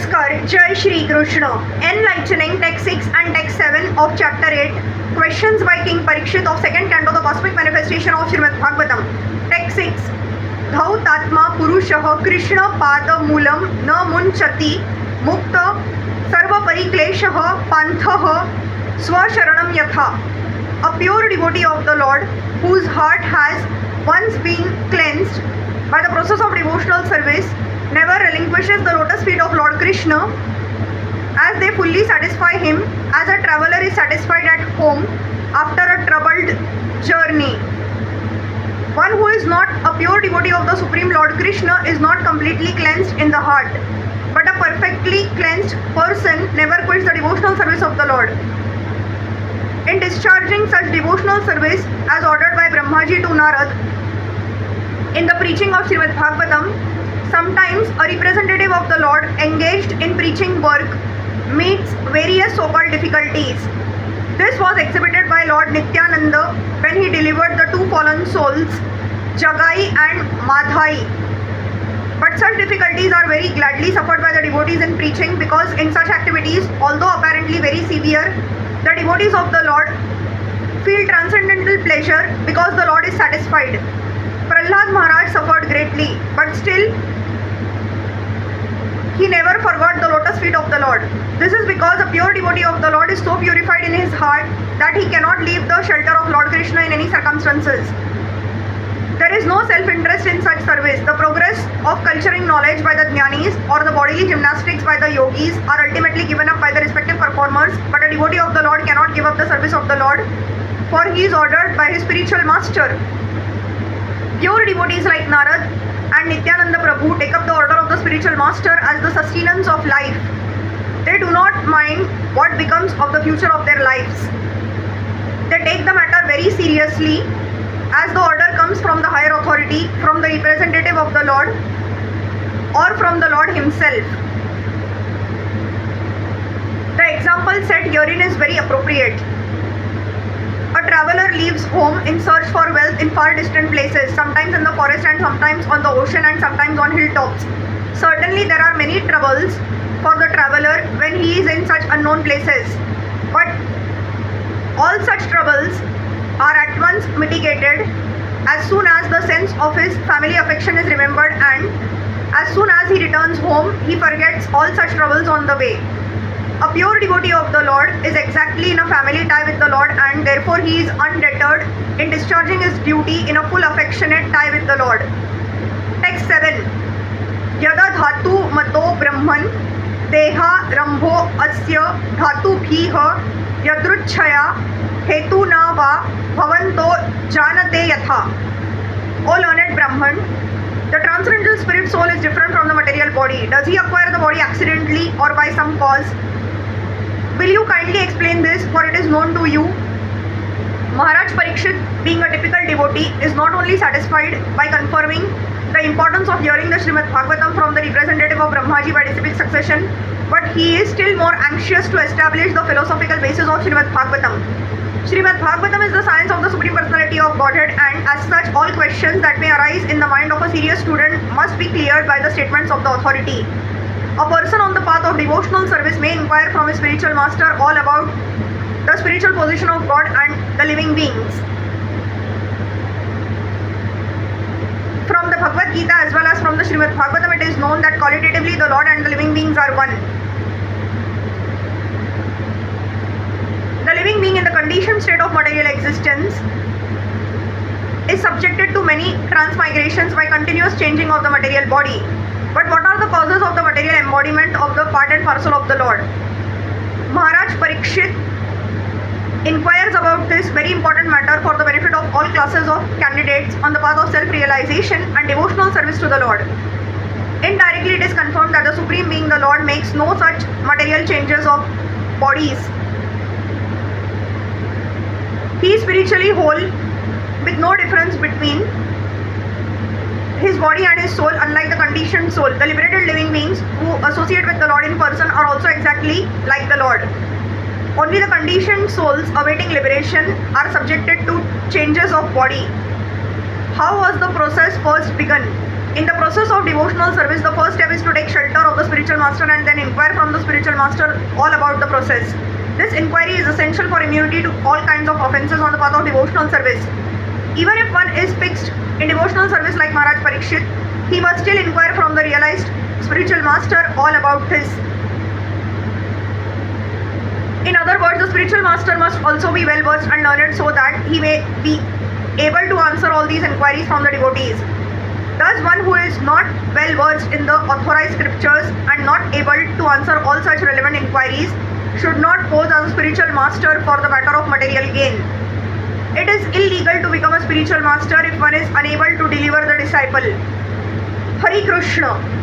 Namaskar, Jai Shri Krishna. Enlightening Text 6 and Text 7 of Chapter 8. Questions by King Pariksit of 2nd Canto, the Cosmic Manifestation of Srimad Bhagavatam. Text 6. Dhau Tatma Purushah Krishna Pada Moolam Na Munchati Mukta Sarva Parikleshah Pantha Swasharanam Yatha. A pure devotee of the Lord, whose heart has once been cleansed by the process of devotional service, never relinquishes the lotus feet of Lord Krishna, as they fully satisfy him, as a traveler is satisfied at home after a troubled journey. One who is not a pure devotee of the Supreme Lord Krishna is not completely cleansed in the heart, but a perfectly cleansed person never quits the devotional service of the Lord. In discharging such devotional service as ordered by Brahmaji to Narad in the preaching of Srimad Bhagavatam, sometimes a representative of the Lord engaged in preaching work meets various so-called difficulties. This was exhibited by Lord Nityananda when he delivered the two fallen souls, Jagai and Madhai. But such difficulties are very gladly suffered by the devotees in preaching, because in such activities, although apparently very severe, the devotees of the Lord feel transcendental pleasure because the Lord is satisfied. Prahlad Maharaj suffered greatly, but still he never forgot the lotus feet of the Lord. This is because a pure devotee of the Lord is so purified in his heart that he cannot leave the shelter of Lord Krishna in any circumstances. There is no self-interest in such service. The progress of culturing knowledge by the jnanis or the bodily gymnastics by the yogis are ultimately given up by the respective performers, but a devotee of the Lord cannot give up the service of the Lord, for he is ordered by his spiritual master. Pure devotees like Narad and Nityananda Prabhu take up the order of the spiritual master as the sustenance of life. They do not mind what becomes of the future of their lives. They take the matter very seriously, as the order comes from the higher authority, from the representative of the Lord, or from the Lord himself. The example set herein is very appropriate. A traveler leaves home in search for wealth in far distant places, sometimes in the forest and sometimes on the ocean and sometimes on hilltops. Certainly there are many troubles for the traveler when he is in such unknown places, but all such troubles are at once mitigated as soon as the sense of his family affection is remembered, and as soon as he returns home, he forgets all such troubles on the way. A pure devotee of the Lord is exactly in a family tie with the Lord, and therefore he is undeterred in discharging his duty in a full affectionate tie with the Lord. Text 7. Yada dhatu mato brahman deha rambho asya dhatu bhiha yadruchaya hetu na va bhavanto janate yatha. O learned Brahman, the transcendental spirit soul is different from the material body. Does he acquire the body accidentally or by some cause? Will you kindly explain this, for it is known to you? Maharaj Pariksit, being a typical devotee, is not only satisfied by confirming the importance of hearing the Srimad Bhagavatam from the representative of Brahmaji by disciplic succession, but he is still more anxious to establish the philosophical basis of Srimad Bhagavatam. Srimad Bhagavatam is the science of the Supreme Personality of Godhead, and as such, all questions that may arise in the mind of a serious student must be cleared by the statements of the authority. A person on the path of devotional service may inquire from his spiritual master all about the spiritual position of God and the living beings. From the Bhagavad Gita as well as from the Srimad Bhagavatam, it is known that qualitatively the Lord and the living beings are one. The living being in the conditioned state of material existence is subjected to many transmigrations by continuous changing of the material body. But what are the causes of the material embodiment of the part and parcel of the Lord? Maharaj Pariksit inquires about this very important matter for the benefit of all classes of candidates on the path of self-realization and devotional service to the Lord. Indirectly, it is confirmed that the Supreme Being, the Lord, makes no such material changes of bodies. He is spiritually whole, with no difference between his body and his soul, unlike the conditioned soul. The liberated living beings who associate with the Lord in person are also exactly like the Lord. Only the conditioned souls awaiting liberation are subjected to changes of body. How was the process first begun? In the process of devotional service, the first step is to take shelter of the spiritual master and then inquire from the spiritual master all about the process. This inquiry is essential for immunity to all kinds of offenses on the path of devotional service. Even if one is fixed in devotional service like Maharaj Pariksit, he must still inquire from the realized spiritual master all about his. In other words, the spiritual master must also be well versed and learned so that he may be able to answer all these inquiries from the devotees. Thus, one who is not well versed in the authorized scriptures and not able to answer all such relevant inquiries should not pose as a spiritual master for the matter of material gain. It is illegal to become a spiritual master if one is unable to deliver the disciple. Hare Krishna.